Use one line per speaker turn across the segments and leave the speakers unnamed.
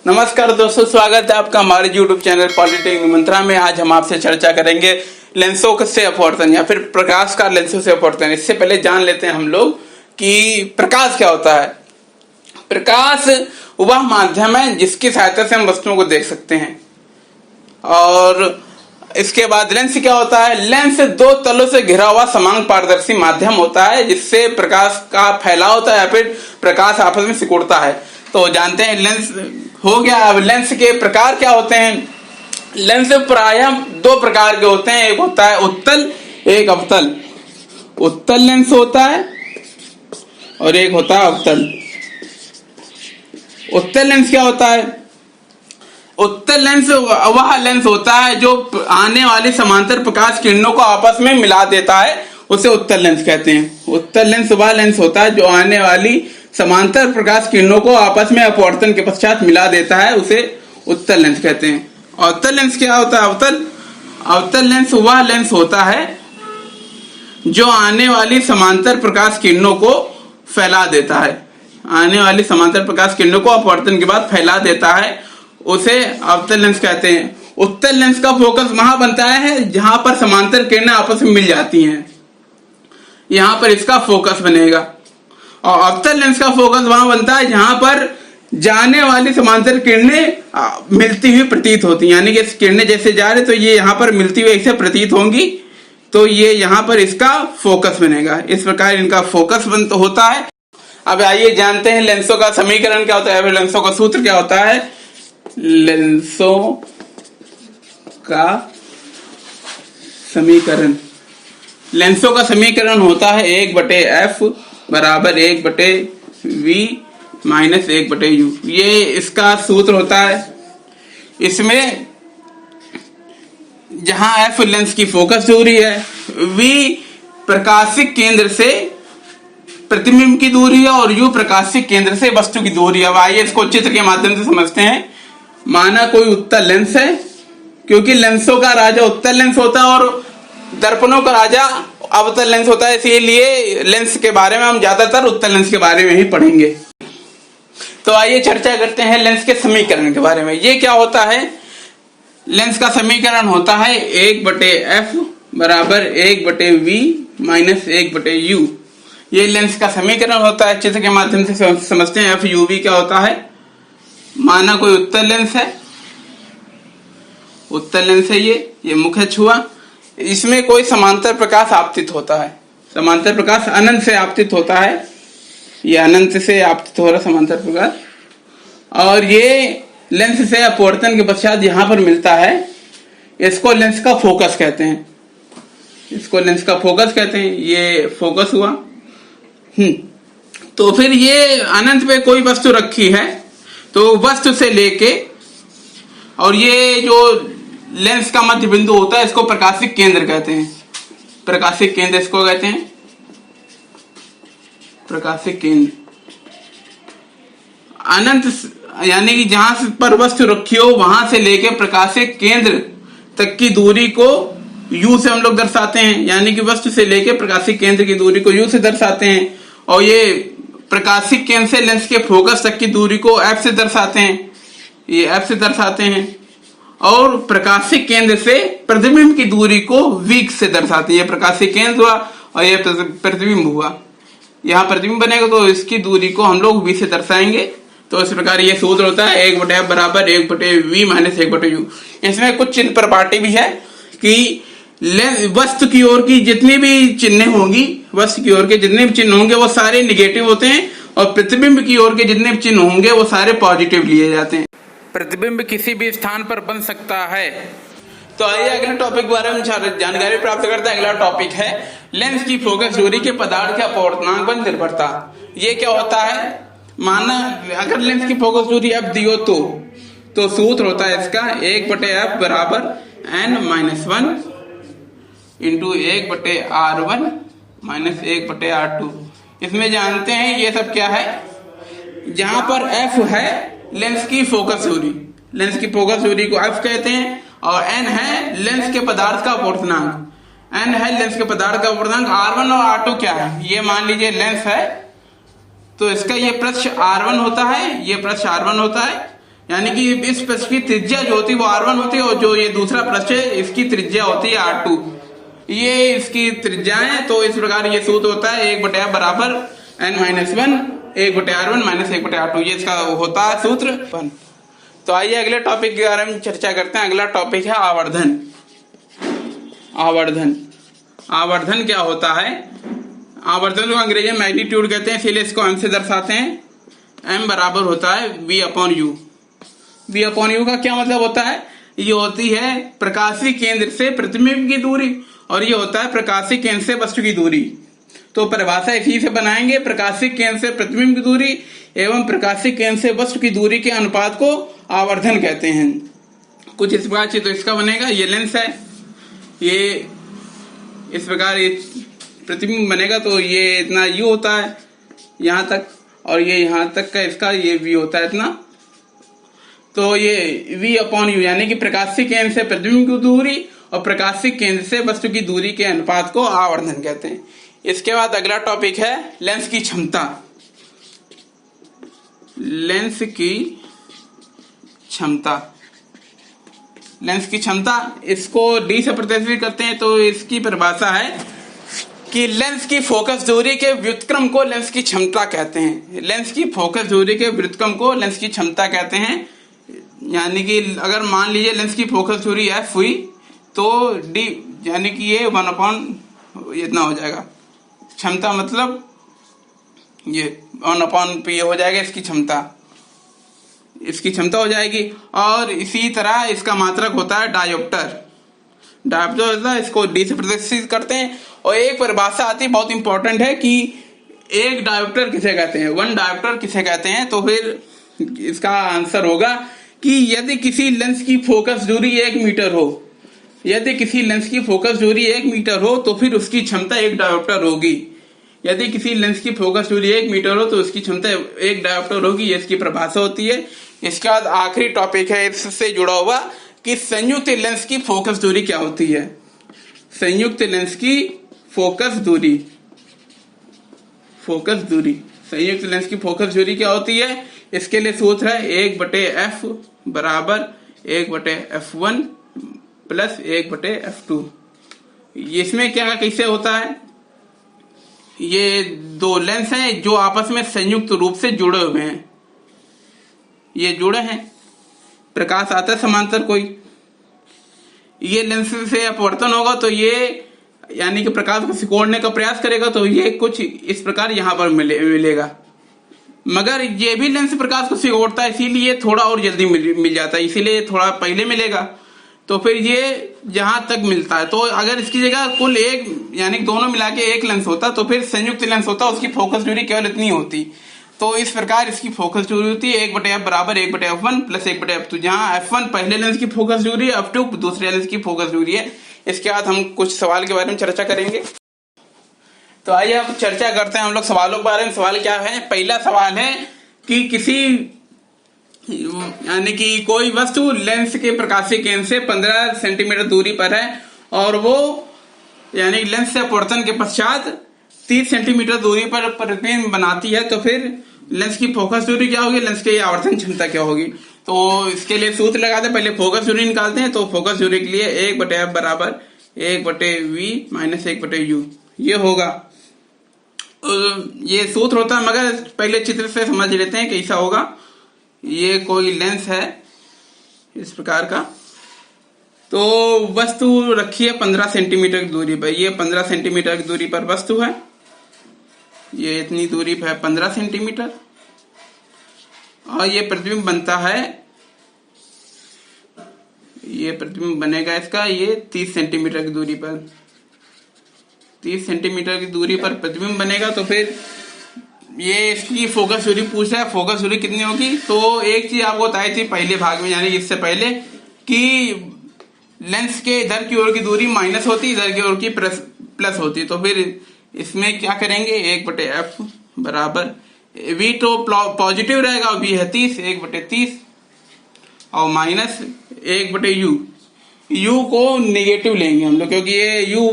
नमस्कार दोस्तों, स्वागत है आपका हमारे YouTube चैनल पॉलिटेक्निक मंत्रा में। आज हम आपसे चर्चा करेंगे लेंसों से अपवर्तन या फिर प्रकाश का लेंसों से अपवर्तन। इससे पहले जान लेते हैं हम लोग कि प्रकाश क्या होता है। प्रकाश वह माध्यम है जिसकी सहायता से हम वस्तुओं को देख सकते हैं। और इसके बाद लेंस क्या होता है। लेंस दो तलों से घिरा हुआ समान पारदर्शी माध्यम होता है जिससे प्रकाश का फैलाव होता है या फिर प्रकाश आपस में सिकुड़ता है। तो जानते हैं लेंस हो गया। अब लेंस के प्रकार क्या होते हैं। लेंस प्रायः दो प्रकार के होते हैं, एक होता है उत्तल, एक अवतल। उत्तल लेंस होता है और एक होता है अवतल। उत्तल लेंस क्या होता है। उत्तल लेंस वह लेंस होता है जो आने वाली समांतर प्रकाश किरणों को आपस में मिला देता है, उसे उत्तल लेंस कहते हैं। उत्तल लेंस वह लेंस होता है जो आने वाली समांतर प्रकाश किरणों को आपस में अपवर्तन के पश्चात मिला देता है, उसे उत्तल लेंस कहते हैं। अवतल लेंस क्या होता है। अवतल लेंस वह लेंस होता है जो आने वाली समांतर प्रकाश किरणों को फैला देता है। आने वाली समांतर प्रकाश किरणों को अपवर्तन के बाद फैला देता है, उसे अवतल लेंस कहते हैं। उत्तल लेंस का फोकस वहां बनता है जहां पर समांतर किरणें आपस में मिल जाती हैं, यहां पर इसका फोकस बनेगा। और अवतल लेंस का फोकस वहां बनता है जहां पर जाने वाली समांतर किरणें मिलती हुई प्रतीत होती हैं, यानी कि किरणें जैसे जा रहे तो ये यहाँ पर मिलती हुई ऐसे प्रतीत होंगी, तो ये यहाँ पर इसका फोकस बनेगा। इस प्रकार इनका फोकस बन होता है। अब आइए जानते हैं लेंसों का समीकरण क्या होता है, लेंसों का सूत्र क्या होता है। लेंसों का समीकरण, लेंसों का समीकरण होता है 1/f बराबर 1/v माइनस 1/u। ये इसका सूत्र होता है। इसमें जहां f लेंस की फोकस दूरी है, v प्रकाशिक केंद्र से प्रतिबिंब की दूरी है और u प्रकाशिक केंद्र से वस्तु की दूरी है। अब आइए इसको चित्र के माध्यम से समझते हैं। माना कोई उत्तल लेंस है, क्योंकि लेंसों का राजा उत्तल लेंस होता है और दर्पणों का राजा अवतल लेंस होता है, इसीलिए लेंस के बारे में हम ज्यादातर उत्तल लेंस के बारे में ही पढ़ेंगे। तो आइए चर्चा करते हैं लेंस के समीकरण के बारे में। ये क्या होता है। लेंस का समीकरण होता है 1/f बराबर 1/v माइनस 1/u। ये लेंस का समीकरण होता है। चित्र के माध्यम से समझते हैं। FUV क्या होता है। माना कोई उत्तल लेंस है, उत्तल लेंस है, ये मुख्य छुआ, इसमें कोई समांतर प्रकाश आपतित होता है। समांतर प्रकाश अनंत से आपतित होता है, ये अनंत से आपतित हो रहा समांतर प्रकाश, और ये लेंस से अपवर्तन के पश्चात यहां पर मिलता है। इसको लेंस का फोकस कहते हैं। इसको लेंस का फोकस कहते हैं। ये फोकस हुआ। तो फिर ये अनंत पे कोई वस्तु रखी है, तो वस्तु से लेके और ये जो लेंस का मध्य बिंदु होता है, इसको प्रकाशिक केंद्र कहते हैं। प्रकाशिक केंद्र इसको कहते हैं, प्रकाशिक केंद्र। अनंत यानी कि जहां पर वस्तु रखी हो वहां से लेके प्रकाशिक केंद्र तक की दूरी को u से हम लोग दर्शाते हैं, यानी कि वस्तु से लेके प्रकाशिक केंद्र की दूरी को u से दर्शाते हैं। और ये प्रकाशिक केंद्र से लेंस के फोकस तक की दूरी को f से दर्शाते हैं, ये f से दर्शाते हैं। और प्रकाशिक केंद्र से प्रतिबिंब की दूरी को v से दर्शाते हैं। ये प्रकाशिक केंद्र हुआ और ये प्रतिबिंब हुआ। यहाँ प्रतिबिंब बनेगा तो इसकी दूरी को हम लोग v से दर्शाएंगे। तो इस प्रकार ये सूत्र होता है 1/f बराबर 1/v माइनस 1/u। इसमें कुछ चिन्ह प्रॉपर्टी भी है कि वस्तु की ओर की जितनी भी चिन्ह होंगी, वस्तु की ओर के जितने भी चिन्ह होंगे वो सारे निगेटिव होते हैं, और प्रतिबिंब की ओर के जितने भी चिन्ह होंगे वो सारे पॉजिटिव लिए जाते हैं। प्रतिबिंब किसी भी स्थान पर बन सकता है। तो आइए अगले टॉपिक के बारे में जानकारी प्राप्त करते हैं। अगला टॉपिक है लेंस की फोकस दूरी के पदार्थ के अपवर्तनांक पर निर्भरता। ये क्या होता है। माना अगर लेंस की फोकस दूरी f दी हो तो सूत्र होता है इसका 1/f बराबर n-1 into 1/r1 minus 1/r2। इसमें जानते हैं ये सब क्या है। जहां पर f है लेंस की फोकस दूरी, लेंस की फोकस दूरी को f कहते हैं, और n है लेंस के पदार्थ का अपवर्तनांक। एन है लेंस के पदार्थ का अपूर्णांक। R1 और R2 क्या है, ये मान लीजिए लेंस है, तो इसका ये पृष्ठ R1 होता है, ये पृष्ठ R1 होता है, यानी कि इस पृष्ठ की त्रिज्या जो होती है वो R1 होती है, और जो ये दूसरा पृष्ठ है इसकी त्रिज्या होती है R2। ये इसकी त्रिज्या है। तो इस प्रकार ये सूत्र होता है 1/f बराबर n-1 1/R1 - 1/R2, ये इसका होता है सूत्र। तो आइए अगले टॉपिक के बारे में चर्चा करते हैं। अगला टॉपिक है आवर्धन। आवर्धन, आवर्धन क्या होता है? आवर्धन को अंग्रेजी में मैग्नीट्यूड कहते हैं, इसीलिए इसको m से दर्शाते हैं। m बराबर होता है v/u। v/u का क्या मतलब होता है? ये होती है प्रकाशीय केंद्र से प्रतिबिंब की दूरी, और ये होता है प्रकाशीय केंद्र से वस्तु की दूरी। तो परिभाषा इसी से बनाएंगे, प्रकाशीय केंद्र से प्रतिबिंब की दूरी एवं प्रकाशीय केंद्र से वस्तु की दूरी के अनुपात को आवर्धन कहते हैं। कुछ इस प्रकार से तो इसका बनेगा, ये लेंस है, ये इस प्रकार ये प्रतिबिंब बनेगा, तो ये इतना u होता है यहाँ तक, और ये यहाँ तक का इसका ये v होता है इतना। तो ये v/u यानी कि प्रकाशीय केंद्र से प्रतिबिंब की दूरी और प्रकाशीय केंद्र से वस्तु की दूरी के अनुपात को आवर्धन कहते हैं। इसके बाद अगला टॉपिक है लेंस की क्षमता। लेंस की क्षमता, लेंस की क्षमता, इसको d से प्रतिनिधित्व करते हैं। तो इसकी परिभाषा है कि लेंस की फोकस दूरी के व्युत्क्रम को लेंस की क्षमता कहते हैं। लेंस की फोकस दूरी के व्युत्क्रम को लेंस की क्षमता कहते हैं। यानी कि अगर मान लीजिए लेंस की फोकस दूरी f हुई, तो d यानी कि ये 1/, इतना हो जाएगा। क्षमता मतलब ये 1/p हो जाएगा, इसकी क्षमता, इसकी क्षमता हो जाएगी। और इसी तरह इसका मात्रक होता है डायोप्टर। डायोप्टर होता है, इसको d से प्रदर्शित करते हैं। और एक परिभाषा आती है बहुत इंपॉर्टेंट है कि एक डायोप्टर किसे कहते हैं, 1 डायोप्टर किसे कहते हैं। तो फिर इसका आंसर होगा कि यदि किसी लेंस की फोकस दूरी 1 मीटर हो, यदि किसी लेंस की फोकस दूरी 1 मीटर हो तो फिर उसकी क्षमता 1 डायोप्टर होगी। यदि किसी लेंस की फोकस दूरी 1 मीटर हो तो उसकी क्षमता 1 डायोप्टर होगी, ये इसकी परिभाषा होती है। इसके बाद आखिरी टॉपिक है इससे जुड़ा हुआ कि संयुक्त लेंस की फोकस दूरी क्या होती है। संयुक्त लेंस की फोकस दूरी, फोकस दूरी, संयुक्त लेंस की फोकस दूरी क्या होती है? इसके लिए सूत्र है 1/f बराबर 1/f1 प्लस 1/f2। इसमें क्या कैसे होता है? ये दो लेंस हैं जो आपस में संयुक्त रूप से जुड़े हुए हैं, ये जुड़े हैं, प्रकाश आता है समांतर कोई, ये लेंस से अपवर्तन होगा तो ये यानी कि प्रकाश को सिकोड़ने का प्रयास करेगा, तो ये कुछ इस प्रकार यहां पर मिलेगा। मगर ये भी लेंस प्रकाश को सिकोड़ता है, इसीलिए थोड़ा और जल्दी मिल जाता है, इसीलिए थोड़ा पहले मिलेगा। तो फिर ये जहां तक मिलता है, तो अगर इसकी जगह कुल एक यानी दोनों मिला के एक लेंस होता तो फिर संयुक्त लेंस होता, उसकी फोकस दूरी केवल इतनी होती। तो इस प्रकार इसकी फोकस दूरी होती है 1/f बराबर 1/f1 प्लस 1/f2, जहां f1 पहले लेंस की फोकस दूरी है, f2 दूसरे लेंस की फोकस दूरी है। इसके बाद हम कुछ सवाल के बारे में चर्चा करेंगे। तो आइए अब चर्चा करते हैं हम लोग सवालों के बारे में। सवाल क्या है? पहला सवाल है कि किसी यानी कि कोई वस्तु लेंस के प्रकाशीय केंद्र से 15 सेंटीमीटर दूरी पर है और वो यानी लेंस से अपवर्तन के पश्चात 30 सेंटीमीटर दूरी पर प्रतिबिंब बनाती है, तो फिर लेंस की फोकस दूरी क्या होगी, लेंस की आवर्धन क्षमता क्या होगी। तो इसके लिए सूत्र लगाते हैं, पहले फोकस दूरी निकालते हैं। तो फोकस दूरी के लिए 1/f बराबर 1/v माइनस 1/u ये होगा। ये सूत्र होता है, मगर पहले चित्र से समझ लेते हैं कैसा होगा। ये कोई लेंस है इस प्रकार का, तो वस्तु रखी है 15 सेंटीमीटर की दूरी पर। ये 15 सेंटीमीटर की दूरी पर वस्तु है, ये इतनी दूरी पर है 15 सेंटीमीटर, और ये प्रतिबिंब बनता है, ये प्रतिबिंब बनेगा इसका ये 30 सेंटीमीटर की दूरी पर, 30 सेंटीमीटर की दूरी पर प्रतिबिंब बनेगा। तो फिर ये इसकी फोकस दूरी पूछ रहा है, फोकस दूरी कितनी होगी। तो एक चीज आपको बताई थी पहले भाग में, यानी इससे पहले, कि लेंस के इधर की ओर की दूरी माइनस होती, इधर की ओर की प्लस होती। तो फिर इसमें क्या करेंगे, 1/f बराबर v तो पॉजिटिव रहेगा, v है 30, 1/30 और माइनस 1/u। u को नेगेटिव लेंगे हम लोग, क्योंकि ये u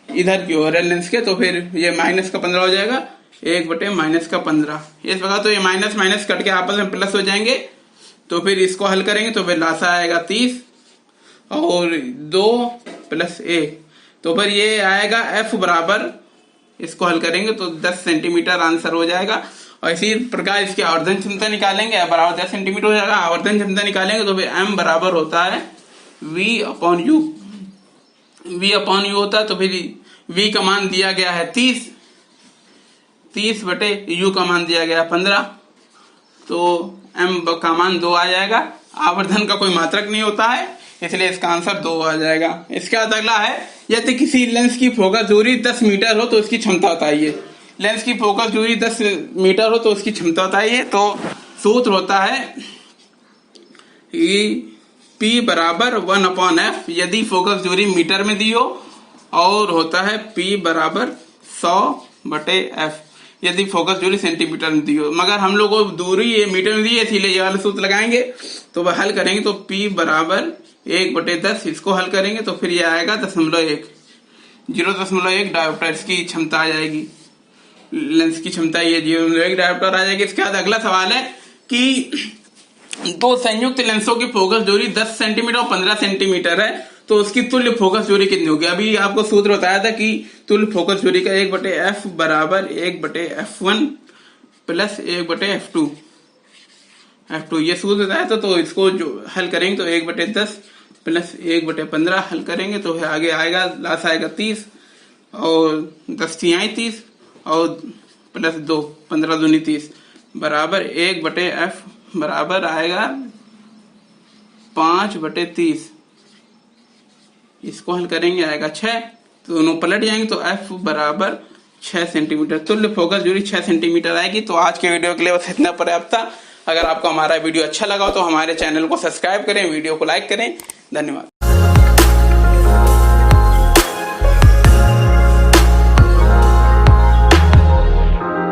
इधर की ओर है लेंस के, तो फिर ये माइनस का 15 हो जाएगा, 1/-15। इस प्रकार तो ये माइनस माइनस कट के आपस में प्लस हो जाएंगे। तो फिर इसको हल करेंगे तो फिर लासा आएगा 30 और 2 + 1, तो फिर ये आएगा F बराबर, इसको हल करेंगे तो 10 सेंटीमीटर आंसर हो जाएगा। और इसी प्रकार इसकी आवर्धन क्षमता निकालेंगे, F बराबर 10 सेंटीमीटर हो जाएगा। आवर्धन क्षमता निकालेंगे तो फिर M बराबर होता है V/U, V/U होता है। तो फिर V का मान दिया गया है 30/U का मान दिया गया 15, तो M का मान 2 आ जाएगा। आवर्धन का कोई मात्रक नहीं होता है, इसलिए इसका आंसर 2 आ जाएगा। इसके बाद अगला है, यदि किसी लेंस की फोकस दूरी 10 मीटर हो तो उसकी क्षमता बताइए। लेंस की फोकस दूरी 10 मीटर हो तो उसकी क्षमता बताइए। तो सूत्र होता है P बराबर 1/F, यदि फोकस दूरी मीटर में दी हो, और होता है P बराबर 100/F, यदि फोकस दूरी सेंटीमीटर में दी हो। मगर हम लोग को दूरी ये मीटर में दी है, इसलिए ये वाला सूत्र लगाएंगे। तो वह हल करेंगे तो P बराबर 1/10, इसको हल करेंगे तो फिर ये आएगा 0.1, 0.1 डायोप्टर की क्षमता आ जाएगी। लेंस की क्षमता ये 0.1 डायोप्टर आ जाएगी। इसके बाद अगला सवाल है कि दो संयुक्त लेंसों की फोकस दूरी 10 सेंटीमीटर और 15 सेंटीमीटर है, तो उसकी तुल्य फोकस दूरी कितनी होगी। अभी आपको सूत्र बताया था कि तुल्य फोकस दूरी का 1/F बराबर 1/F1 + 1/F2, ये सूत्र बताया था। तो इसको जो हल करेंगे तो 1/10 + 1/15 हल करेंगे तो आगे आएगा, लास्ट आएगा 30 और 10 × 30 और +2, 15 दूनी 30 बराबर 1/F बराबर आएगा 5/30। इसको हल करेंगे आएगा 6, तो दोनों पलट जाएंगे तो F बराबर 6 सेंटीमीटर। तुल्य फोकस दूरी 6 सेंटीमीटर आएगी। तो आज के वीडियो के लिए बस इतना पर्याप्त था। अगर आपको हमारा वीडियो अच्छा लगा तो हमारे चैनल को सब्सक्राइब करें, वीडियो को लाइक करें। धन्यवाद।